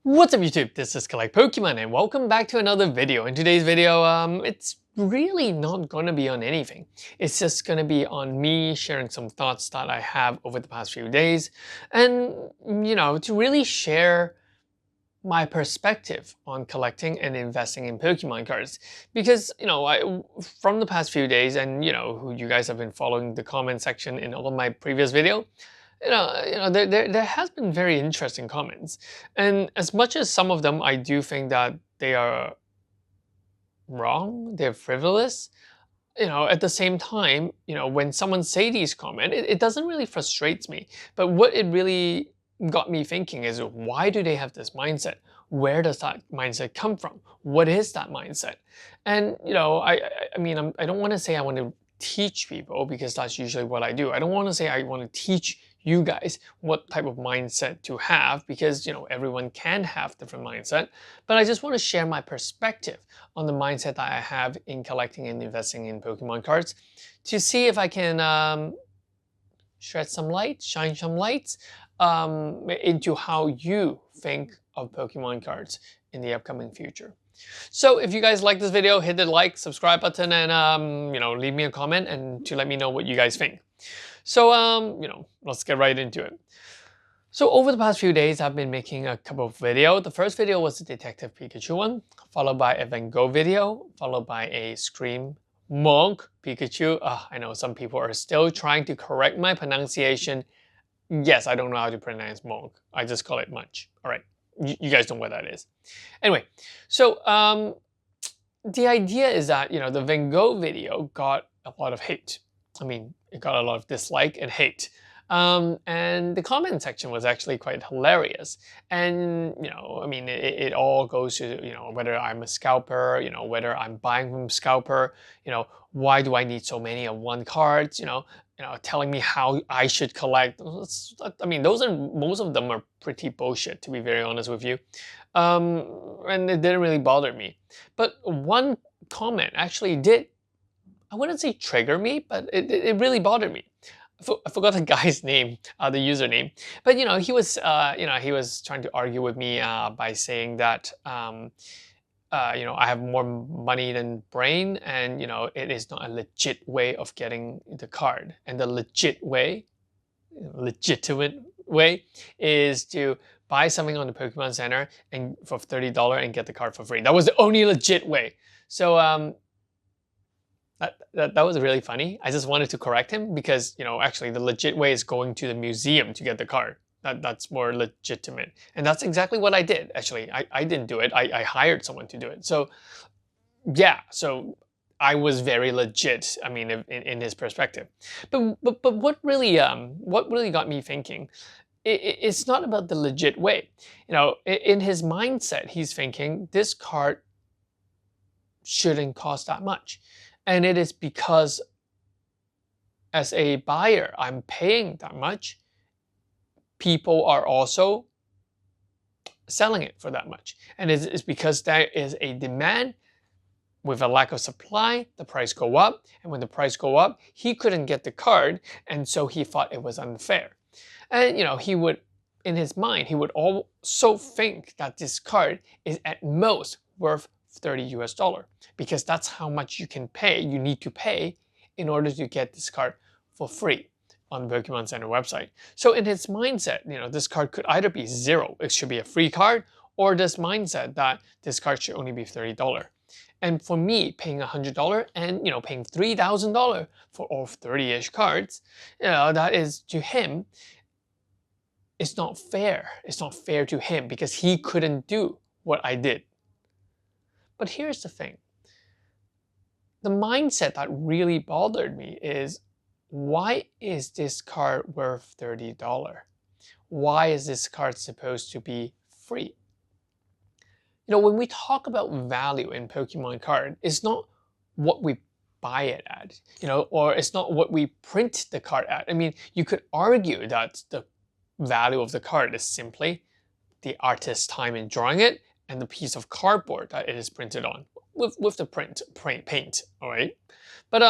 What's up YouTube, this is Collect Pokemon and welcome back to another video. In today's video, it's really not gonna be on anything. It's just gonna be on me sharing some thoughts that I have over the past few days and, to really share my perspective on collecting and investing in Pokemon cards. Because, from the past few days and, who you guys have been following the comment section in all of my previous video, there has been very interesting comments, and as much as some of them I do think that they are wrong, they're frivolous. At the same time, when someone say these comments, it doesn't really frustrates me. But what it really got me thinking is, why do they have this mindset? Where does that mindset come from? What is that mindset? And I don't want to say I want to teach people, because that's usually what I do. I don't want to say I want to teach you guys what type of mindset to have, because everyone can have different mindset. But I just want to share my perspective on the mindset that I have in collecting and investing in Pokemon cards, to see if I can shed some light, shine some lights into how you think of Pokemon cards in the upcoming future. So if you guys like this video, hit the like, subscribe button, and leave me a comment and to let me know what you guys think. So let's get right into it. So over the past few days, I've been making a couple of videos. The first video was the Detective Pikachu one, followed by a Van Gogh video, followed by a Scream Monk Pikachu. I know some people are still trying to correct my pronunciation. Yes, I don't know how to pronounce Monk. I just call it Munch. All right, you guys know what that is. Anyway, so the idea is that, the Van Gogh video got a lot of hate. I mean, it got a lot of dislike and hate. And the comment section was actually quite hilarious. And, it all goes to, whether I'm a scalper, whether I'm buying from scalper, why do I need so many of one cards, telling me how I should collect. Those most of them are pretty bullshit, to be very honest with you. And it didn't really bother me. But one comment actually did, I wouldn't say trigger me, but it really bothered me. I forgot the guy's name, the username, but he was trying to argue with me by saying that I have more money than brain, and it is not a legit way of getting the card. And the legitimate way, is to buy something on the Pokemon Center and for $30 and get the card for free. That was the only legit way. So that was really funny. I just wanted to correct him, because actually the legit way is going to the museum to get the card. That's more legitimate, and that's exactly what I did. Actually, I didn't do it. I hired someone to do it. So yeah, so I was very legit. I mean, in his perspective. But what really got me thinking, it's not about the legit way. In his mindset, he's thinking this card shouldn't cost that much. And it is because as a buyer, I'm paying that much. People are also selling it for that much. And it's because there is a demand. With a lack of supply, the price go up. And when the price go up, he couldn't get the card. And so he thought it was unfair. And he would, in his mind, he would also think that this card is at most worth $30 US, because that's how much you need to pay in order to get this card for free on the Pokemon Center website. So in his mindset, this card could either be zero, it should be a free card, or this mindset that this card should only be $30. And for me, paying $100 and paying $3,000 for all 30-ish cards, that is, to him, it's not fair. It's not fair to him, because he couldn't do what I did. But here's the thing. The mindset that really bothered me is, why is this card worth $30? Why is this card supposed to be free? When we talk about value in Pokemon card, it's not what we buy it at, or it's not what we print the card at. I mean, you could argue that the value of the card is simply the artist's time in drawing it and the piece of cardboard that it is printed on with the paint, all right? But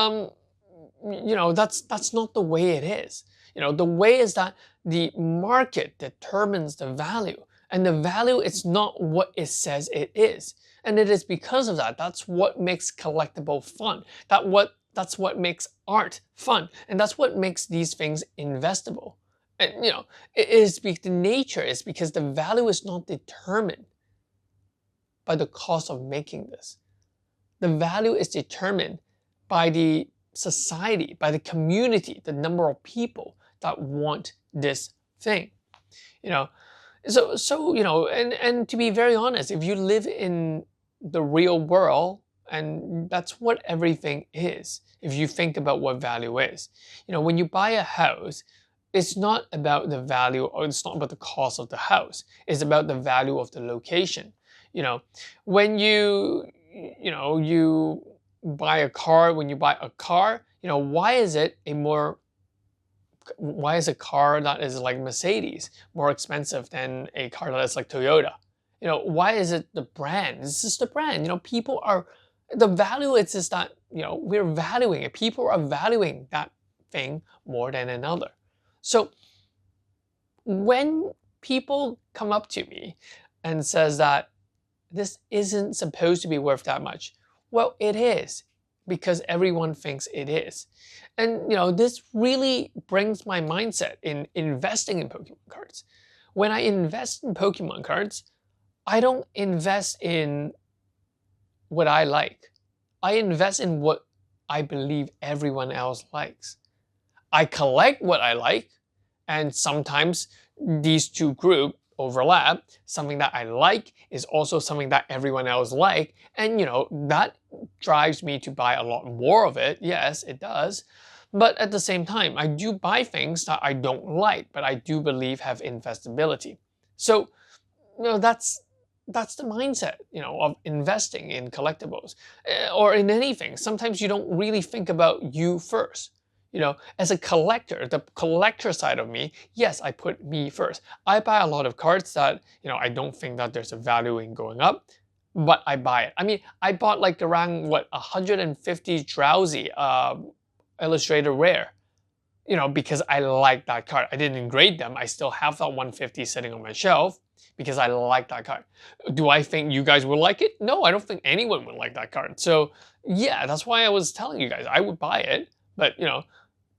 that's not the way it is. The way is that the market determines the value, And the value is not what it says it is. And it is because of that. That's what makes collectible fun. That's what makes art fun. And that's what makes these things investable. And it is the nature is because the value is not determined by the cost of making this. The value is determined by the society, by the community, the number of people that want this thing. So and to be very honest, if you live in the real world, and that's what everything is, if you think about what value is. When you buy a house, it's not about the value, or it's not about the cost of the house. It's about the value of the location. When you buy a car, why is a car that is like Mercedes more expensive than a car that is like Toyota? Why is it the brand? It's just the brand. The value is just that, we're valuing it. People are valuing that thing more than another. So when people come up to me and says that this isn't supposed to be worth that much, well, it is, because everyone thinks it is. And this really brings my mindset in investing in Pokemon cards. When I invest in Pokemon cards, I don't invest in what I like. I invest in what I believe everyone else likes. I collect what I like, and sometimes these two groups overlap. Something that I like is also something that everyone else like, and that drives me to buy a lot more of it. Yes, it does. But at the same time, I do buy things that I don't like, but I do believe have investability. So that's the mindset of investing in collectibles or in anything. Sometimes you don't really think about you first. As a collector, the collector side of me, yes, I put me first. I buy a lot of cards that, I don't think that there's a value in going up, but I buy it. I mean, I bought like around, 150 Drowsy Illustrator Rare, because I like that card. I didn't engrave them. I still have that 150 sitting on my shelf because I like that card. Do I think you guys will like it? No, I don't think anyone would like that card. So yeah, that's why I was telling you guys I would buy it, but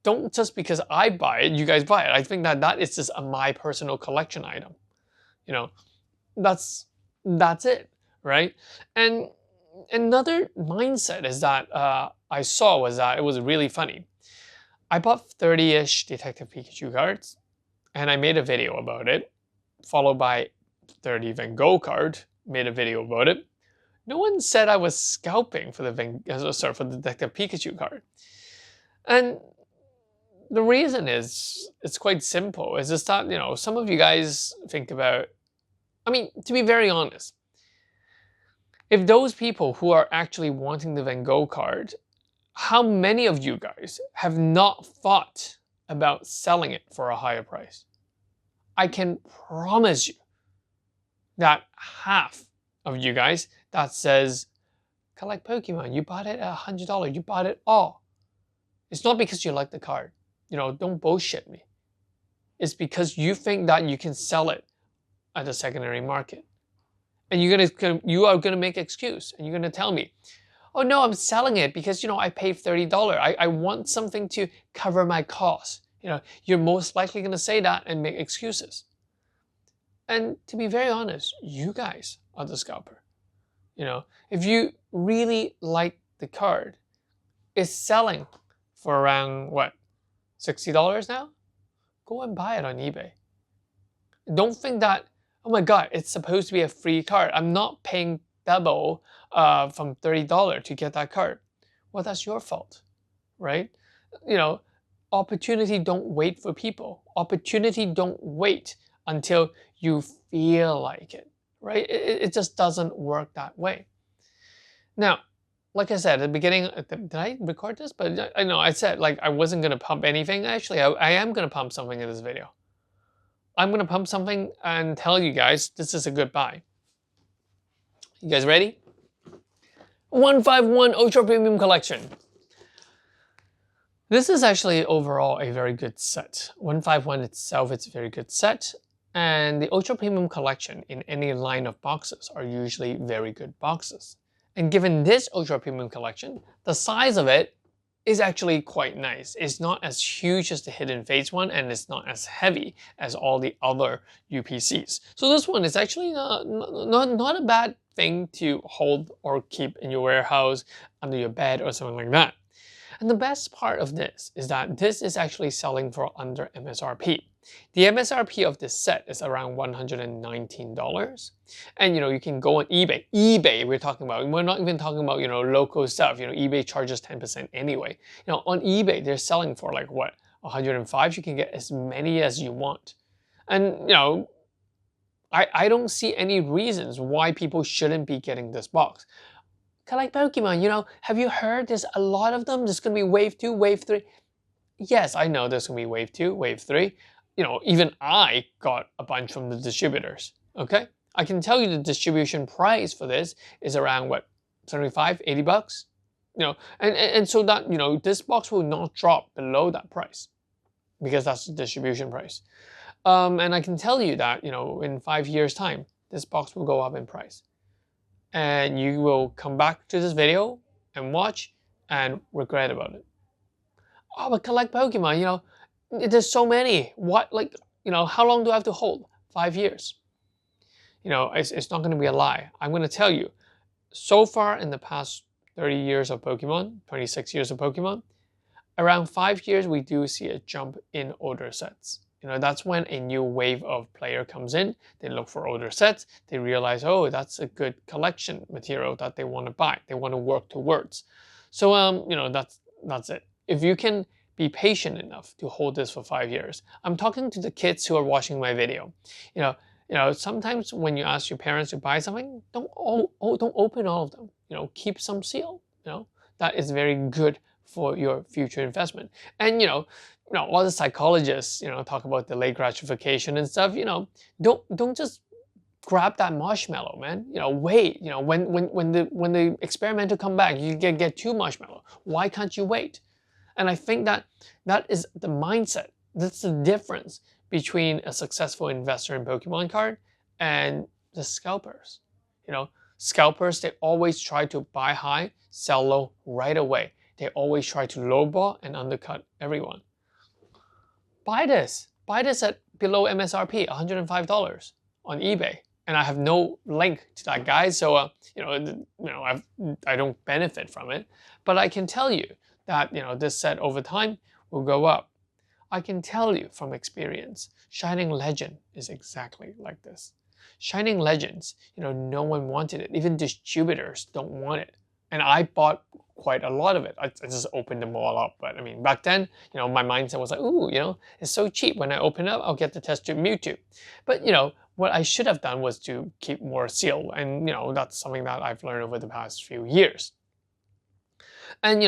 don't just because I buy it, you guys buy it. I think that is just my personal collection item. That's it, right? And another mindset is that I saw was that it was really funny. I bought 30-ish Detective Pikachu cards, and I made a video about it, followed by 30 Van Gogh card, made a video about it. No one said I was scalping for the Detective Pikachu card. And the reason is, it's quite simple. It's just that, some of you guys think about, to be very honest, if those people who are actually wanting the Van Gogh card, how many of you guys have not thought about selling it for a higher price? I can promise you that half of you guys that says, collect Pokemon, you bought it at $100, you bought it all. It's not because you like the card. Don't bullshit me. It's because you think that you can sell it at the secondary market. And you are gonna make excuse, and you're gonna tell me, oh no, I'm selling it because I paid $30. I want something to cover my costs. You're most likely gonna say that and make excuses. And to be very honest, you guys are the scalper. If you really like the card, it's selling for around what, $60 now? Go and buy it on eBay. Don't think that, oh my god, it's supposed to be a free card. I'm not paying double from $30 to get that card. Well, that's your fault, right? Opportunity don't wait for people. Opportunity don't wait until you feel like it, right? It just doesn't work that way. Now, like I said at the beginning, did I record this? But I know I said like I wasn't gonna pump anything. Actually, I am gonna pump something in this video. I'm gonna pump something and tell you guys this is a good buy. You guys ready? 151 Ultra Premium Collection. This is actually overall a very good set. 151 itself, it's a very good set. And the Ultra Premium Collection in any line of boxes are usually very good boxes. And given this Ultra Premium Collection, the size of it is actually quite nice. It's not as huge as the Hidden Fates one, and it's not as heavy as all the other UPCs. So this one is actually not a bad thing to hold or keep in your warehouse, under your bed, or something like that. And the best part of this is that this is actually selling for under MSRP. The MSRP of this set is around $119. And you can go on eBay. eBay we're talking about. We're not even talking about, local stuff. eBay charges 10% anyway. On eBay, they're selling for like what? 105. You can get as many as you want. And I don't see any reasons why people shouldn't be getting this box. Collect Pokemon, have you heard there's a lot of them? There's gonna be wave 2, wave 3. Yes, I know there's gonna be wave 2, wave 3. Even I got a bunch from the distributors, okay? I can tell you the distribution price for this is around what, 75, 80 bucks? And so that, this box will not drop below that price because that's the distribution price. And I can tell you that, in 5 years time, this box will go up in price. And you will come back to this video and watch and regret about it. Oh, but collect Pokemon, there's so many. What, how long do I have to hold? 5 years. It's not going to be a lie. I'm going to tell you, so far in the past 30 years of Pokemon, 26 years of Pokemon, around 5 years, we do see a jump in older sets. That's when a new wave of player comes in. They look for older sets. They realize, oh, that's a good collection material that they want to buy. They want to work towards. So, that's it. If you can be patient enough to hold this for 5 years. I'm talking to the kids who are watching my video. Sometimes when you ask your parents to buy something, don't open all of them. Keep some sealed. That is very good for your future investment. And all the psychologists, talk about delayed gratification and stuff. Don't just grab that marshmallow, man. Wait. When the experimenter come back, you get 2 marshmallow. Why can't you wait? And I think that is the mindset. That's the difference between a successful investor in Pokemon card and the scalpers. Scalpers, they always try to buy high, sell low right away. They always try to lowball and undercut everyone. Buy this at below MSRP, $105 on eBay. And I have no link to that, guys. So, I don't benefit from it. But I can tell you that, this set over time will go up. I can tell you from experience, Shining Legend is exactly like this. Shining Legends, no one wanted it. Even distributors don't want it. And I bought quite a lot of it. I just opened them all up. But I mean, back then, my mindset was like, ooh, it's so cheap. When I open up, I'll get the test tube Mewtwo. But, what I should have done was to keep more sealed. And, that's something that I've learned over the past few years. And,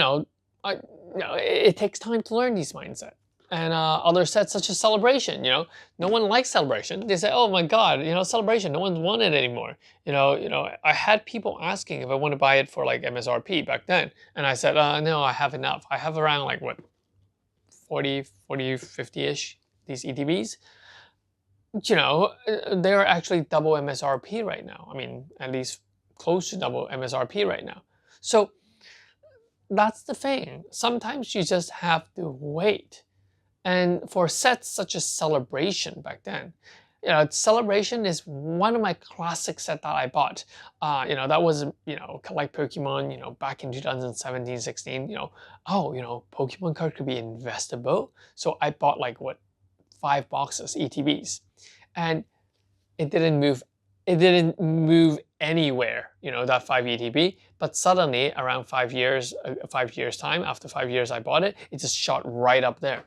it takes time to learn these mindset. And other sets such as Celebration, no one likes Celebration. They say, oh my God, Celebration, no one's want it anymore. I had people asking if I want to buy it for like MSRP back then. And I said, no, I have enough. I have around like what, 40, 50-ish, these ETBs. They're actually double MSRP right now. I mean, at least close to double MSRP right now. So that's the thing. Sometimes you just have to wait. And for sets such as Celebration back then, Celebration is one of my classic sets that I bought. That was, Collect Pokemon, back in 2017, 16, Pokemon card could be investable. So I bought like, 5 boxes, ETBs. And it didn't move anywhere, that 5 ETB. But suddenly, around 5 years time, after 5 years I bought it, it just shot right up there.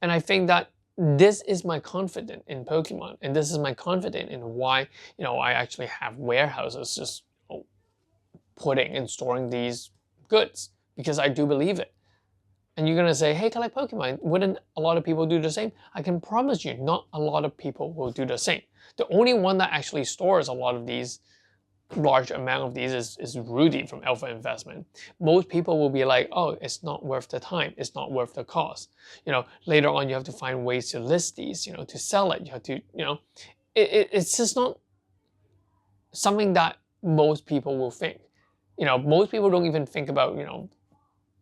And I think that this is my confidence in Pokemon, and this is my confidence in why, I actually have warehouses just putting and storing these goods, because I do believe it. And you're gonna say, hey, collect Pokemon, wouldn't a lot of people do the same? I can promise you, not a lot of people will do the same. The only one that actually stores a lot of these large amount of these is Rudy from Alpha Investment. Most people will be like, oh, it's not worth the time, it's not worth the cost. Later on you have to find ways to list these, to sell it. You have to, it's just not something that most people will think. Most people don't even think about,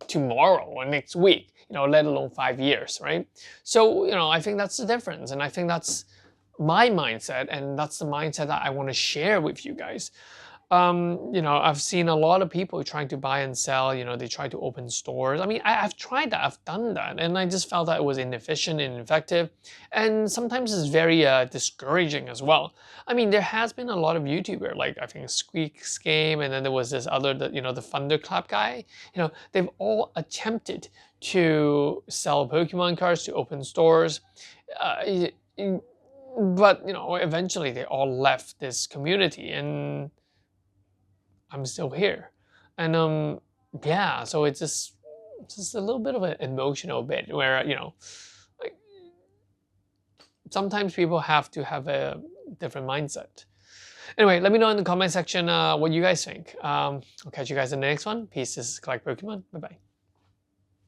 tomorrow or next week, let alone 5 years, right? So, I think that's the difference. And I think that's my mindset, and that's the mindset that I want to share with you guys. I've seen a lot of people trying to buy and sell, they try to open stores. I mean, I've tried that, I've done that, and I just felt that it was inefficient and ineffective. And sometimes it's very discouraging as well. I mean, there has been a lot of YouTubers, like I think Squeaks Game, and then there was this other, the Thunderclap guy. They've all attempted to sell Pokemon cards, to open stores. But, eventually they all left this community, and I'm still here. And yeah, so it's just a little bit of an emotional bit where, like, sometimes people have to have a different mindset. Anyway, let me know in the comment section what you guys think. I'll catch you guys in the next one. Peace. This is Collect Pokemon. Bye-bye.